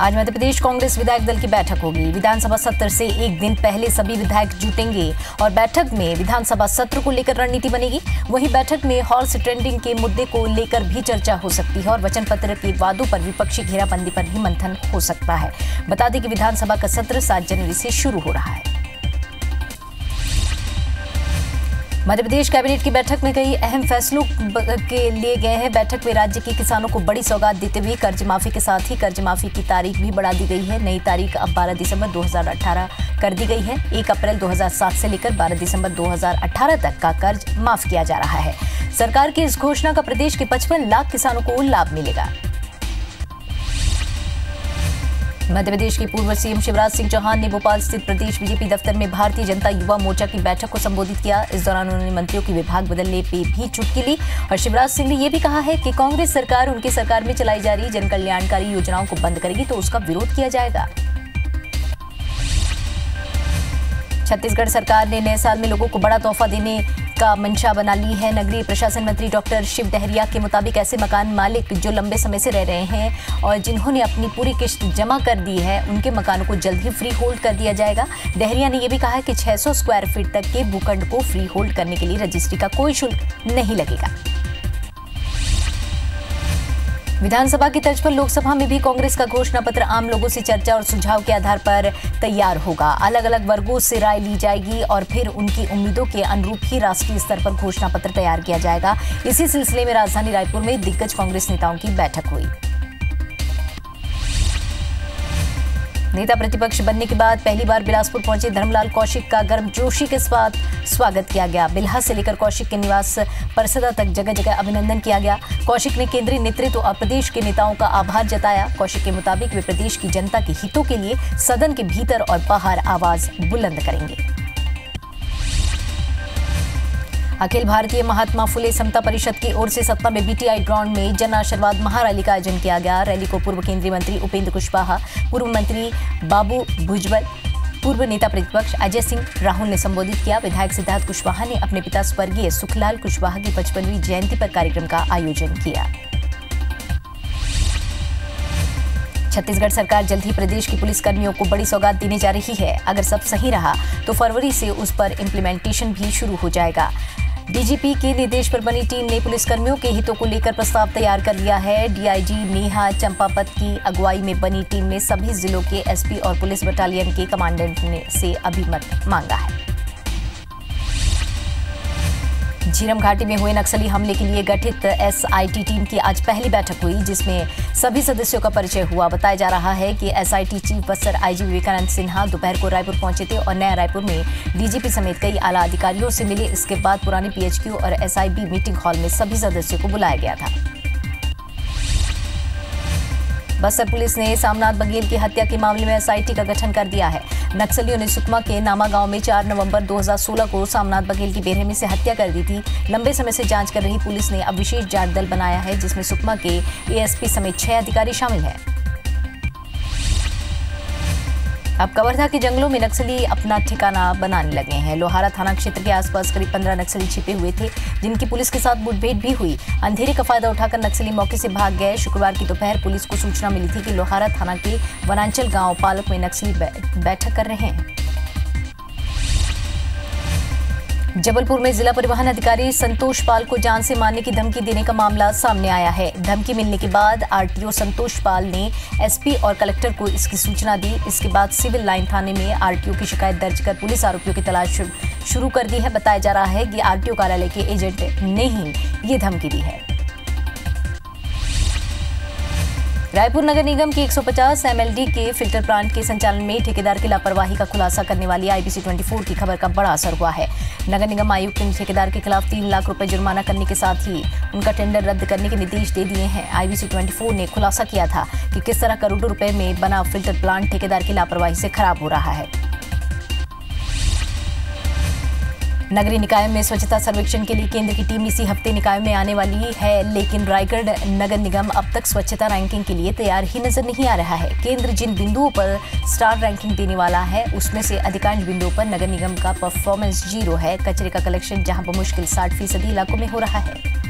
आज मध्य प्रदेश कांग्रेस विधायक दल की बैठक होगी। विधानसभा सत्र से एक दिन पहले सभी विधायक जुटेंगे और बैठक में विधानसभा सत्र को लेकर रणनीति बनेगी। वहीं बैठक में हॉर्स ट्रेडिंग के मुद्दे को लेकर भी चर्चा हो सकती है और वचन पत्र के वादों पर विपक्षी घेराबंदी पर भी मंथन हो सकता है। बता दें कि विधानसभा का सत्र 7 जनवरी से शुरू हो रहा है। मध्य प्रदेश कैबिनेट की बैठक में कई अहम फैसलों के लिए गए हैं। बैठक में राज्य के किसानों को बड़ी सौगात देते हुए कर्ज माफी के साथ ही कर्ज माफी की तारीख भी बढ़ा दी गई है। नई तारीख अब 12 दिसंबर 2018 कर दी गई है। 1 अप्रैल 2007 से लेकर 12 दिसंबर 2018 तक का कर्ज माफ किया जा रहा है। सरकार की इस घोषणा का प्रदेश के 55 लाख किसानों को लाभ मिलेगा। मध्य प्रदेश के पूर्व सीएम शिवराज सिंह चौहान ने भोपाल स्थित प्रदेश बीजेपी दफ्तर में भारतीय जनता युवा मोर्चा की बैठक को संबोधित किया। इस दौरान उन्होंने मंत्रियों की विभाग बदलने पे भी चुटकी ली और शिवराज सिंह ने यह भी कहा है कि कांग्रेस सरकार उनकी सरकार में चलाई जा रही जन कल्याणकारी योजनाओं को बंद करेगी तो उसका विरोध किया जाएगा। छत्तीसगढ़ सरकार ने नए साल में लोगों को बड़ा तोहफा देने का मंशा बना ली है। नगरीय प्रशासन मंत्री डॉक्टर शिव डहरिया के मुताबिक ऐसे मकान मालिक जो लंबे समय से रह रहे हैं और जिन्होंने अपनी पूरी किश्त जमा कर दी है उनके मकानों को जल्द ही फ्री होल्ड कर दिया जाएगा। डहरिया ने यह भी कहा कि 600 स्क्वायर फीट तक के भूखंड को फ्री होल्ड करने के लिए रजिस्ट्री का कोई शुल्क नहीं लगेगा। विधानसभा की तर्ज पर लोकसभा में भी कांग्रेस का घोषणा पत्र आम लोगों से चर्चा और सुझाव के आधार पर तैयार होगा। अलग अलग वर्गों से राय ली जाएगी और फिर उनकी उम्मीदों के अनुरूप ही राष्ट्रीय स्तर पर घोषणा पत्र तैयार किया जाएगा। इसी सिलसिले में राजधानी रायपुर में दिग्गज कांग्रेस नेताओं की बैठक हुई। नेता प्रतिपक्ष बनने के बाद पहली बार बिलासपुर पहुंचे धर्मलाल कौशिक का गर्मजोशी के साथ स्वागत किया गया। बिल्हा से लेकर कौशिक के निवास परिसर तक जगह जगह अभिनंदन किया गया। कौशिक ने केंद्रीय नेतृत्व और प्रदेश के नेताओं का आभार जताया। कौशिक के मुताबिक वे प्रदेश की जनता के हितों के लिए सदन के भीतर और बाहर आवाज बुलंद करेंगे। अखिल भारतीय महात्मा फुले समता परिषद की ओर से सत्ता में बीटीआई ग्राउंड में जन आशीर्वाद महारैली का आयोजन किया गया। रैली को पूर्व केंद्रीय मंत्री उपेंद्र कुशवाहा, पूर्व मंत्री बाबू भुजबल, पूर्व नेता प्रतिपक्ष अजय सिंह राहुल ने संबोधित किया। विधायक सिद्धार्थ कुशवाहा ने अपने पिता स्वर्गीय सुखलाल कुशवाहा की 55वीं जयंती पर कार्यक्रम का आयोजन किया। छत्तीसगढ़ सरकार जल्द ही प्रदेश की पुलिस कर्मियों को बड़ी सौगात देने जा रही है। अगर सब सही रहा तो फरवरी से उस पर इम्प्लीमेंटेशन भी शुरू हो जाएगा। डीजीपी के निर्देश पर बनी टीम ने पुलिसकर्मियों के हितों को लेकर प्रस्ताव तैयार कर लिया है। डीआईजी नेहा चंपापत की अगुवाई में बनी टीम ने सभी जिलों के एसपी और पुलिस बटालियन के कमांडेंट से अभिमत मांगा है। झीरम घाटी में हुए नक्सली हमले के लिए गठित एसआईटी टीम की आज पहली बैठक हुई जिसमें सभी सदस्यों का परिचय हुआ। बताया जा रहा है कि SIT chief Bastar IG Vivekanand Sinha दोपहर को रायपुर पहुंचे थे और नया रायपुर में डीजीपी समेत कई आला अधिकारियों से मिले। इसके बाद पुरानी पीएचक्यू और एसआईबी मीटिंग हॉल में सभी सदस्यों को बुलाया गया था। बस्तर पुलिस ने सामनाथ बघेल की हत्या के मामले में एसआईटी का गठन कर दिया है। नक्सलियों ने सुकमा के नामा गांव में 4 नवंबर 2016 को सामनाथ बघेल की बेरहमी से हत्या कर दी थी। लंबे समय से जांच कर रही पुलिस ने अब विशेष जांच दल बनाया है जिसमें सुकमा के एएसपी समेत 6 अधिकारी शामिल हैं। अब कवर्धा के जंगलों में नक्सली अपना ठिकाना बनाने लगे हैं। लोहारा थाना क्षेत्र के आसपास करीब 15 नक्सली छिपे हुए थे जिनकी पुलिस के साथ मुठभेड़ भी हुई। अंधेरे का फायदा उठाकर नक्सली मौके से भाग गए। शुक्रवार की दोपहर पुलिस को सूचना मिली थी कि लोहारा थाना के वनांचल गांव पालक में नक्सली बैठक कर रहे हैं। जबलपुर में जिला परिवहन अधिकारी संतोष पाल को जान से मारने की धमकी देने का मामला सामने आया है। धमकी मिलने के बाद आरटीओ संतोष पाल ने एसपी और कलेक्टर को इसकी सूचना दी। इसके बाद सिविल लाइन थाने में आरटीओ की शिकायत दर्ज कर पुलिस आरोपियों की तलाश शुरू कर दी है। बताया जा रहा है कि आरटीओ कार्यालय के एजेंट ने ही ये धमकी दी है। रायपुर नगर निगम की 150 एमएलडी के फिल्टर प्लांट के संचालन में ठेकेदार की लापरवाही का खुलासा करने वाली आईबीसी 24 की खबर का बड़ा असर हुआ है। नगर निगम आयुक्त ने ठेकेदार के खिलाफ 3 लाख रुपए जुर्माना करने के साथ ही उनका टेंडर रद्द करने के निर्देश दे दिए हैं। आईबीसी 24 ने खुलासा किया था कि किस तरह करोड़ों रुपए में बना फिल्टर प्लांट ठेकेदार की लापरवाही से खराब हो रहा है। नगरीय निकाय में स्वच्छता सर्वेक्षण के लिए केंद्र की टीम इसी हफ्ते निकाय में आने वाली है, लेकिन रायगढ़ नगर निगम अब तक स्वच्छता रैंकिंग के लिए तैयार ही नजर नहीं आ रहा है। केंद्र जिन बिंदुओं पर स्टार रैंकिंग देने वाला है उसमें से अधिकांश बिंदुओं पर नगर निगम का परफॉर्मेंस 0 है। कचरे का कलेक्शन जहां बमुश्किल 60% इलाकों में हो रहा है।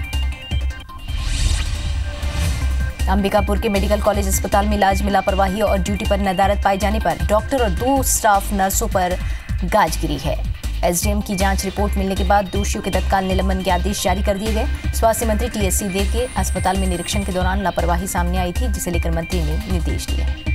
अंबिकापुर के मेडिकल कॉलेज अस्पताल में इलाज में लापरवाही और ड्यूटी पर नदारत पाए जाने पर डॉक्टर और 2 स्टाफ नर्सों पर गाज गिरी है। एसडीएम की जांच रिपोर्ट मिलने के बाद दोषियों के तत्काल निलंबन के आदेश जारी कर दिए गए। स्वास्थ्य मंत्री टीएस सिंहदेव के अस्पताल में निरीक्षण के दौरान लापरवाही सामने आई थी, जिसे लेकर मंत्री ने निर्देश दिए।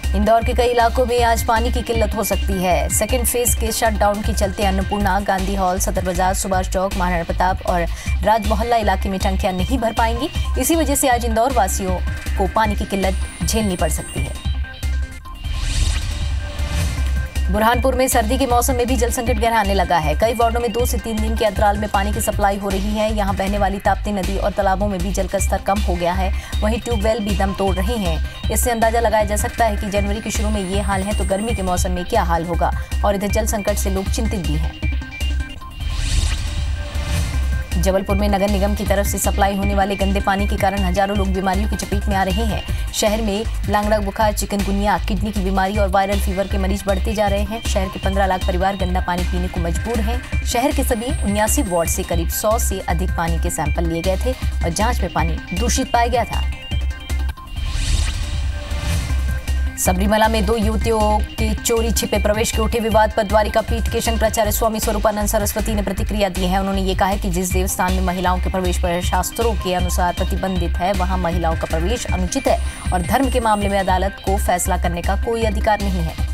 इंदौर के कई इलाकों में आज पानी की किल्लत हो सकती है। सेकेंड फेज के शटडाउन के चलते अन्नपूर्णा, गांधी हॉल, सदर बाजार, सुभाष चौक, महाराणा प्रताप और राज मोहल्ला इलाके में टंकियां नहीं भर पाएंगी। इसी वजह से आज इंदौर वासियों को पानी की किल्लत झेलनी पड़ सकती है। बुरहानपुर में सर्दी के मौसम में भी जल संकट गहराने लगा है। कई वार्डों में 2 से 3 दिन के अंतराल में पानी की सप्लाई हो रही है। यहां बहने वाली ताप्ती नदी और तालाबों में भी जल का स्तर कम हो गया है। वहीं ट्यूबवेल भी दम तोड़ रहे हैं। इससे अंदाजा लगाया जा सकता है कि जनवरी के शुरू में ये हाल है तो गर्मी के मौसम में क्या हाल होगा। और इधर जल संकट से लोग चिंतित भी हैं। जबलपुर में नगर निगम की तरफ से सप्लाई होने वाले गंदे पानी के कारण हजारों लोग बीमारियों की चपेट में आ रहे हैं। शहर में लांगड़ा बुखार, चिकनगुनिया, किडनी की बीमारी और वायरल फीवर के मरीज बढ़ते जा रहे हैं। शहर के 15 लाख परिवार गंदा पानी पीने को मजबूर हैं। शहर के सभी 79 वार्ड से करीब 100 से अधिक पानी के सैंपल लिए गए थे और जांच में पानी दूषित पाया गया था। सबरीमला में 2 युवतियों के चोरी छिपे प्रवेश के उठे विवाद पर द्वारिका पीठ के शंकराचार्य स्वामी स्वरूपानंद सरस्वती ने प्रतिक्रिया दी है। उन्होंने ये कहा है कि जिस देवस्थान में महिलाओं के प्रवेश पर शास्त्रों के अनुसार प्रतिबंधित है, वहां महिलाओं का प्रवेश अनुचित है और धर्म के मामले में अदालत को फैसला करने का कोई अधिकार नहीं है।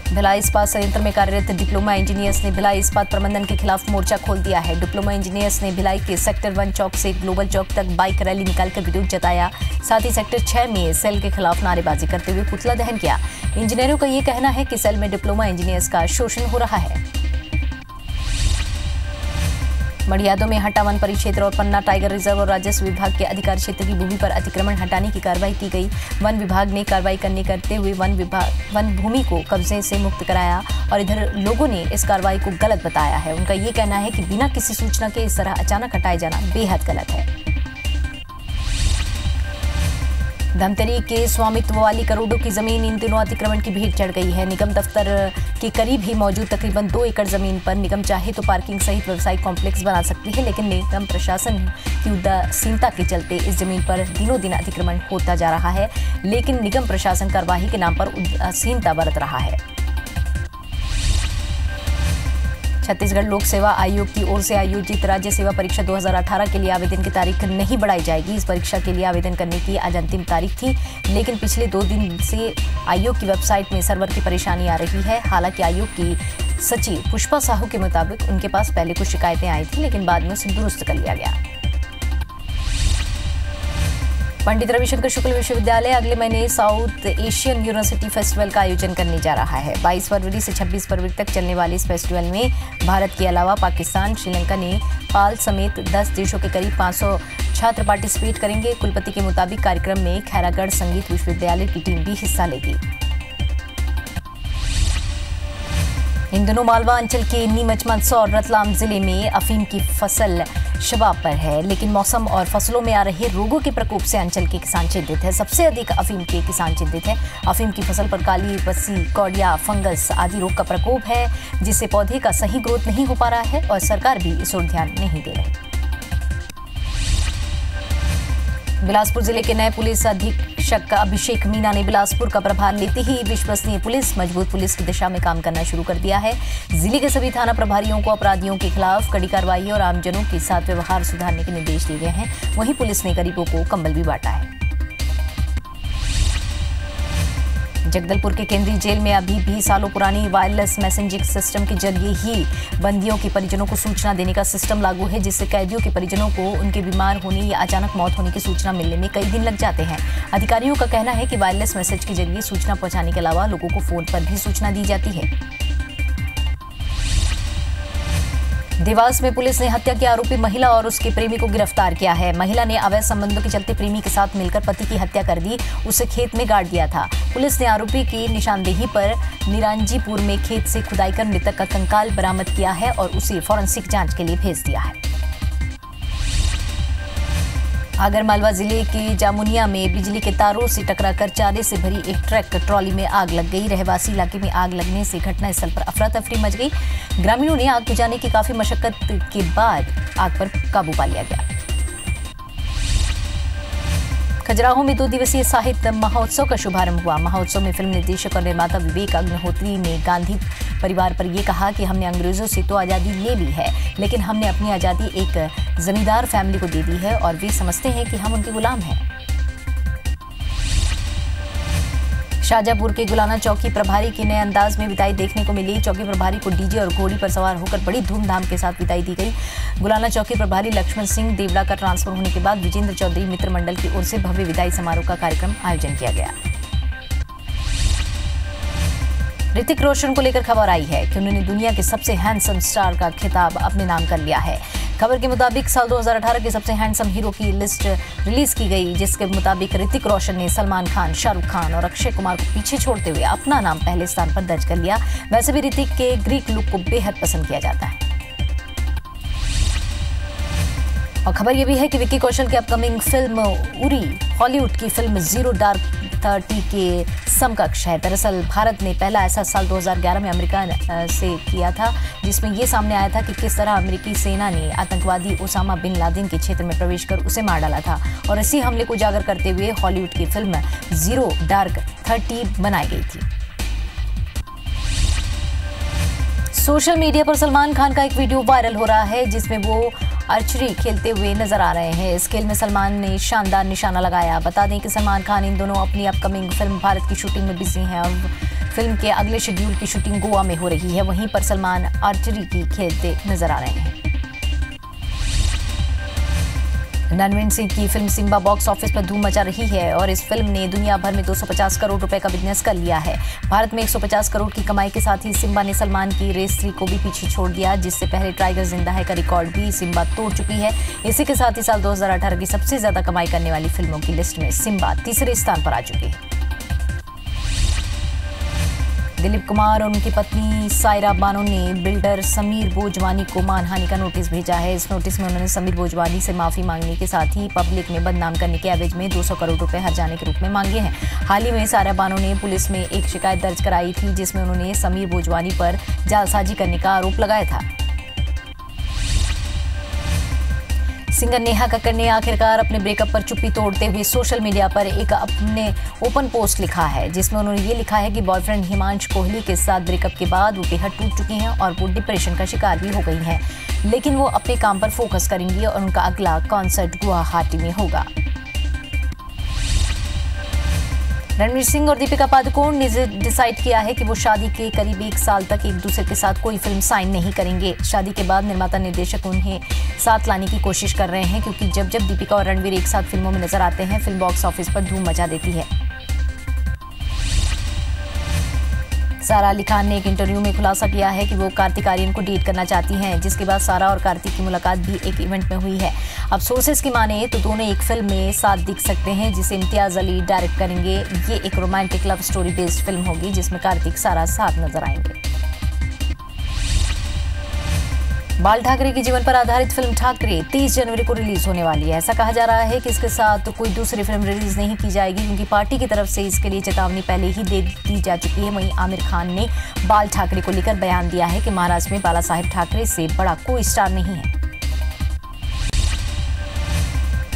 भिलाई इस्पात संयंत्र में कार्यरत डिप्लोमा इंजीनियर्स ने भिलाई इस्पात प्रबंधन के खिलाफ मोर्चा खोल दिया है। डिप्लोमा इंजीनियर्स ने भिलाई के सेक्टर 1 चौक से ग्लोबल चौक तक बाइक रैली निकालकर विरोध जताया। साथ ही सेक्टर 6 में सेल के खिलाफ नारेबाजी करते हुए पुतला दहन किया। इंजीनियरों का ये कहना है कि सेल में डिप्लोमा इंजीनियर्स का शोषण हो रहा है। मड़ियादों में हटा वन परिक्षेत्र और पन्ना टाइगर रिजर्व और राजस्व विभाग के अधिकार क्षेत्र की भूमि पर अतिक्रमण हटाने की कार्रवाई की गई। वन विभाग ने कार्रवाई करते हुए वन भूमि को कब्जे से मुक्त कराया और इधर लोगों ने इस कार्रवाई को गलत बताया है। उनका ये कहना है कि बिना किसी सूचना के इस तरह अचानक हटाए जाना बेहद गलत है। धमतरी के स्वामित्व वाली करोड़ों की जमीन इन दिनों अतिक्रमण की भीड़ चढ़ गई है। निगम दफ्तर के करीब ही मौजूद तकरीबन 2 एकड़ जमीन पर निगम चाहे तो पार्किंग सहित व्यावसायिक कॉम्प्लेक्स बना सकती है, लेकिन निगम प्रशासन की उदासीनता के चलते इस जमीन पर दिनों दिन अतिक्रमण होता जा रहा है। लेकिन निगम प्रशासन कार्यवाही के नाम पर उदासीनता बरत रहा है। छत्तीसगढ़ लोक सेवा आयोग की ओर से आयोजित राज्य सेवा परीक्षा 2018 के लिए आवेदन की तारीख नहीं बढ़ाई जाएगी। इस परीक्षा के लिए आवेदन करने की आज अंतिम तारीख थी, लेकिन पिछले 2 दिन से आयोग की वेबसाइट में सर्वर की परेशानी आ रही है। हालांकि आयोग की सचिव पुष्पा साहू के मुताबिक उनके पास पहले कुछ शिकायतें आई थी, लेकिन बाद में उसे दुरुस्त कर लिया गया। पंडित रविशंकर शुक्ल विश्वविद्यालय अगले महीने साउथ एशियन यूनिवर्सिटी फेस्टिवल का आयोजन करने जा रहा है। 22 फरवरी से 26 फरवरी तक चलने वाले इस फेस्टिवल में भारत के अलावा पाकिस्तान, श्रीलंका, नेपाल समेत 10 देशों के करीब 500 छात्र पार्टिसिपेट करेंगे। कुलपति के मुताबिक कार्यक्रम में खैरागढ़ संगीत विश्वविद्यालय की टीम भी हिस्सा लेगी। इन दिनों मालवा अंचल के नीमच, मंदसौर और रतलाम जिले में अफीम की फसल शबाब पर है, लेकिन मौसम और फसलों में आ रहे रोगों के प्रकोप से अंचल के किसान चिंतित है। सबसे अधिक अफीम के किसान चिंतित है। अफीम की फसल पर काली पस्सी, कौड़िया, फंगस आदि रोग का प्रकोप है, जिससे पौधे का सही ग्रोथ नहीं हो पा रहा है और सरकार भी इस ओर ध्यान नहीं दे रही। बिलासपुर जिले के नए पुलिस अधीक्षक अभिषेक मीना ने बिलासपुर का प्रभार लेते ही विश्वसनीय पुलिस, मजबूत पुलिस की दिशा में काम करना शुरू कर दिया है। जिले के सभी थाना प्रभारियों को अपराधियों के खिलाफ कड़ी कार्रवाई और आमजनों के साथ व्यवहार सुधारने के निर्देश दिए गए हैं। वहीं पुलिस ने गरीबों को कंबल भी बांटा है। जगदलपुर के केंद्रीय जेल में अभी भी सालों पुरानी वायरलेस मैसेजिंग सिस्टम के जरिए ही बंदियों के परिजनों को सूचना देने का सिस्टम लागू है, जिससे कैदियों के परिजनों को उनके बीमार होने या अचानक मौत होने की सूचना मिलने में कई दिन लग जाते हैं। अधिकारियों का कहना है कि वायरलेस मैसेज के जरिए सूचना पहुंचाने के अलावा लोगों को फोन पर भी सूचना दी जाती है। देवास में पुलिस ने हत्या के आरोपी महिला और उसके प्रेमी को गिरफ्तार किया है। महिला ने अवैध संबंधों के चलते प्रेमी के साथ मिलकर पति की हत्या कर दी, उसे खेत में गाड़ दिया था। पुलिस ने आरोपी की निशानदेही पर निरांजीपुर में खेत से खुदाई कर मृतक का कंकाल बरामद किया है और उसे फॉरेंसिक जांच के लिए भेज दिया है। आगरमालवा जिले के जामुनिया में बिजली के तारों से टकराकर चारे से भरी एक ट्रक ट्रॉली में आग लग गई। रहवासी इलाके में आग लगने से घटनास्थल पर अफरा तफरी मच गई। ग्रामीणों ने आग बुझाने की काफी मशक्कत के बाद आग पर काबू पा लिया गया। खजुराहो में 2 दिवसीय साहित्य महोत्सव का शुभारंभ हुआ। महोत्सव में फिल्म निर्देशक और निर्माता विवेक अग्निहोत्री ने गांधी परिवार पर यह कहा कि हमने अंग्रेजों से तो आज़ादी ले ली है, लेकिन हमने अपनी आज़ादी एक जमींदार फैमिली को दे दी है और वे समझते हैं कि हम उनके गुलाम हैं। शाहजहांपुर के गुलाना चौकी प्रभारी की नए अंदाज में विदाई देखने को मिली। चौकी प्रभारी को डीजे और घोड़ी पर सवार होकर बड़ी धूमधाम के साथ विदाई दी गई। गुलाना चौकी प्रभारी लक्ष्मण सिंह देवड़ा का ट्रांसफर होने के बाद विजेंद्र चौधरी मित्र मंडल की ओर से भव्य विदाई समारोह का कार्यक्रम आयोजन किया गया। ऋतिक रोशन को लेकर खबर आई है कि उन्होंने दुनिया के सबसे हैंडसम स्टार का खिताब अपने नाम कर लिया है। खबर के मुताबिक साल 2018 के सबसे हैंडसम हीरो की लिस्ट रिलीज की गई, जिसके मुताबिक ऋतिक रोशन ने सलमान खान, शाहरुख खान और अक्षय कुमार को पीछे छोड़ते हुए अपना नाम पहले स्थान पर दर्ज कर लिया। वैसे भी ऋतिक के ग्रीक लुक को बेहद पसंद किया जाता है। और खबर यह भी है कि विक्की कौशल की अपकमिंग फिल्म उरी हॉलीवुड की फिल्म जीरो डार्क 30 के समकक्ष है। दरअसल भारत ने पहला ऐसा साल 2011 में अमेरिका से किया था, जिसमें यह सामने आया था कि किस तरह अमेरिकी सेना ने आतंकवादी ओसामा बिन लादेन के क्षेत्र में प्रवेश कर उसे मार डाला था। और इसी हमले को उजागर करते हुए हॉलीवुड की फिल्म जीरो डार्क 30 बनाई गई थी। सोशल मीडिया पर सलमान खान का एक वीडियो वायरल हो रहा है, जिसमें वो आर्चरी खेलते हुए नजर आ रहे हैं। इस खेल में सलमान ने शानदार निशाना लगाया। बता दें कि सलमान खान इन दोनों अपनी अपकमिंग फिल्म भारत की शूटिंग में बिजी हैं और फिल्म के अगले शेड्यूल की शूटिंग गोवा में हो रही है। वहीं पर सलमान आर्चरी की खेलते नजर आ रहे हैं। रणवीर सिंह की फिल्म सिम्बा बॉक्स ऑफिस पर धूम मचा रही है और इस फिल्म ने दुनिया भर में 250 करोड़ रुपए का बिजनेस कर लिया है। भारत में 150 करोड़ की कमाई के साथ ही सिम्बा ने सलमान की रेस 3 को भी पीछे छोड़ दिया, जिससे पहले टाइगर जिंदा है का रिकॉर्ड भी सिम्बा तोड़ चुकी है। इसी के साथ ही साल 2018 की सबसे ज्यादा कमाई करने वाली फिल्मों की लिस्ट में सिम्बा तीसरे स्थान पर आ चुकी है। दिलीप कुमार और उनकी पत्नी सायरा बानो ने बिल्डर समीर बोजवानी को मानहानि का नोटिस भेजा है। इस नोटिस में उन्होंने समीर बोजवानी से माफी मांगने के साथ ही पब्लिक में बदनाम करने के एवज में 200 करोड़ रुपए हर्जाने के रूप में मांगे हैं। हाल ही में सायरा बानो ने पुलिस में एक शिकायत दर्ज कराई थी, जिसमें उन्होंने समीर बोजवानी पर जालसाजी करने का आरोप लगाया था। सिंगर नेहा कक्कड़ ने आखिरकार अपने ब्रेकअप पर चुप्पी तोड़ते हुए सोशल मीडिया पर एक अपने ओपन पोस्ट लिखा है, जिसमें उन्होंने ये लिखा है कि बॉयफ्रेंड हिमांशु कोहली के साथ ब्रेकअप के बाद वो बेहद टूट चुकी हैं और वो डिप्रेशन का शिकार भी हो गई हैं, लेकिन वो अपने काम पर फोकस करेंगी और उनका अगला कॉन्सर्ट गुवाहाटी में होगा। रणवीर सिंह और दीपिका पादुकोण ने डिसाइड किया है कि वो शादी के करीब 1 साल तक एक दूसरे के साथ कोई फिल्म साइन नहीं करेंगे। शादी के बाद निर्माता निर्देशक उन्हें साथ लाने की कोशिश कर रहे हैं, क्योंकि जब जब दीपिका और रणवीर एक साथ फिल्मों में नजर आते हैं, फिल्म बॉक्स ऑफिस पर धूम मचा देती है। सारा अली खान ने एक इंटरव्यू में खुलासा किया है कि वो कार्तिक आर्यन को डेट करना चाहती हैं, जिसके बाद सारा और कार्तिक की मुलाकात भी एक इवेंट में हुई है। अब सोर्सेस की माने तो दोनों एक फिल्म में साथ दिख सकते हैं, जिसे इम्तियाज अली डायरेक्ट करेंगे। ये एक romantic love story based film होगी, जिसमें कार्तिक सारा साथ नजर आएंगे। बाल ठाकरे के जीवन पर आधारित फिल्म ठाकरे 30 जनवरी को रिलीज होने वाली है। ऐसा कहा जा रहा है कि इसके साथ कोई दूसरी फिल्म रिलीज नहीं की जाएगी, क्योंकि पार्टी की तरफ से इसके लिए चेतावनी पहले ही दे दी जा चुकी है। वहीं आमिर खान ने बाल ठाकरे को लेकर बयान दिया है कि महाराष्ट्र में बाला साहेब ठाकरे से बड़ा कोई स्टार नहीं है।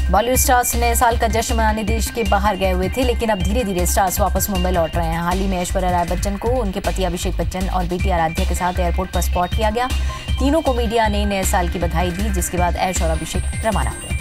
बॉलीवुड स्टार्स नए साल का जश्न मनाने देश के बाहर गए हुए थे, लेकिन अब धीरे धीरे स्टार्स वापस मुंबई लौट रहे हैं। हाल ही में ऐश्वर्या राय बच्चन को उनके पति अभिषेक बच्चन और बेटी आराध्या के साथ एयरपोर्ट पर स्पॉट किया गया। तीनों को मीडिया ने नए साल की बधाई दी, जिसके बाद ऐश और अभिषेक रवाना हुए।